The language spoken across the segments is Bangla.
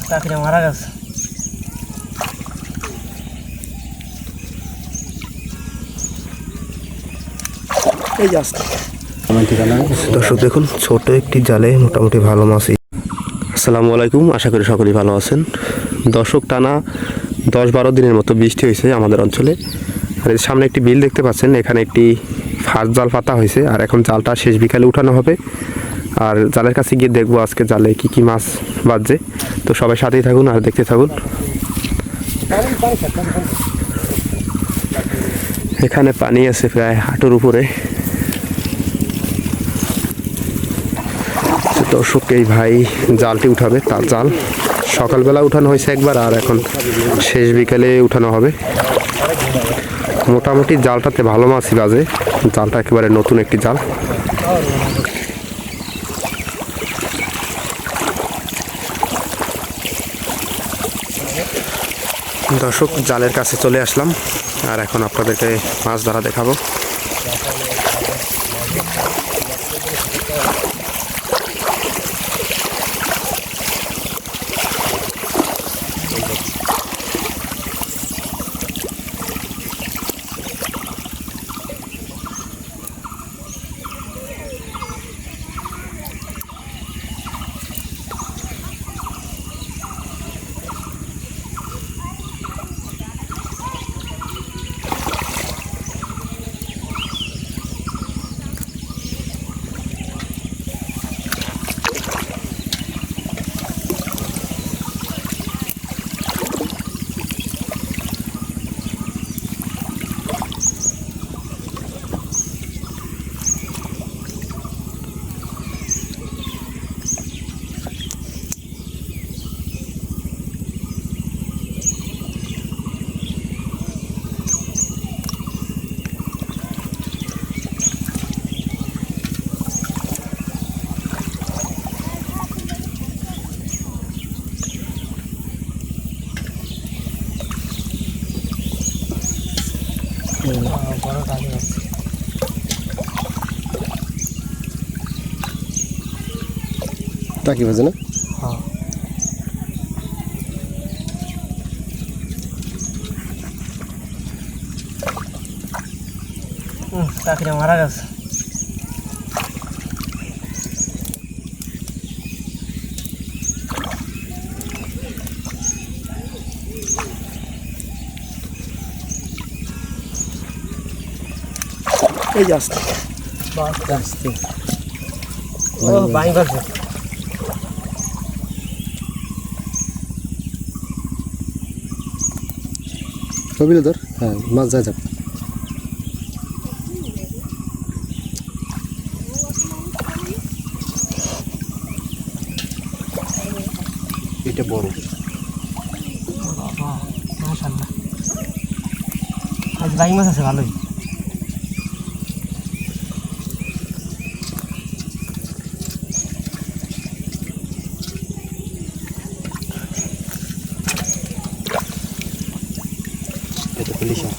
কাকিটা মারা গেছে। এই যাচ্ছে দর্শক দেখুন, ছোট একটি জালে মোটামুটি ভালো মাছই। আসসালামু আলাইকুম, আশা করি সকলেই ভালো আছেন। দর্শক, টানা 10-12 দিনের মতো বৃষ্টি হয়েছে আমাদের অঞ্চলে। আর এর সামনে একটি বিল দেখতে পাচ্ছেন, এখানে একটি ফাঁস জাল পাতা হয়েছে। আর এখন জালটা শেষ বিকালে উঠানো হবে। আর জালের কাছে গিয়ে দেখবো আজকে জালে কি কি মাছ বাজছে। তো সবাই সাথেই থাকুন আর দেখতে থাকুন। এখানে পানি আছে প্রায় হাঁটুর উপরে। দর্শক, এই ভাই জালটি উঠাবে, তার জাল সকালবেলা উঠানো হয়েছে একবার, আর এখন শেষ বিকালে উঠানো হবে। মোটামুটি জালটাতে ভালো মাছই বাজে। জালটা একেবারে নতুন একটি জাল। দর্শক, জালের কাছে চলে আসলাম, আর এখন আপনাদেরকে মাছ ধরা দেখাবো। টাকি বাজে না? কাকিটা মারা গেছে। এই যাচ্ছে আসতে। ও বাই গেছে। ছবিটা ধর। হ্যাঁ, মাছ যায় যাক। এটা বড়। মাশাআল্লাহ, আজ বাই মাছ আছে ভালোই। এটা পুলিশা।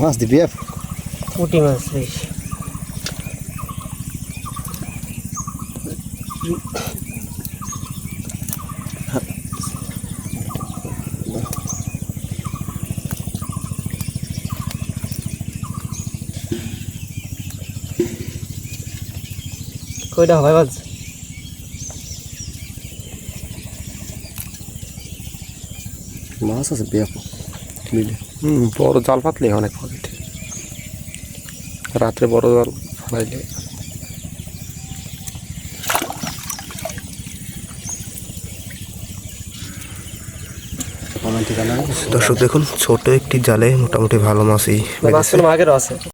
মাছ দিবি? পুঁটি মাছ বেশ। কয়টা হবে বাজ? মাছ আছে ব্যাপক মিলে। বড় জাল পাতলে অনেক পকেট। রাত্রে বড় জাল ফালাইলে। দর্শক দেখুন, ছোট একটি জালে মোটামুটি ভালো মাছই। মাছ আগের আছে।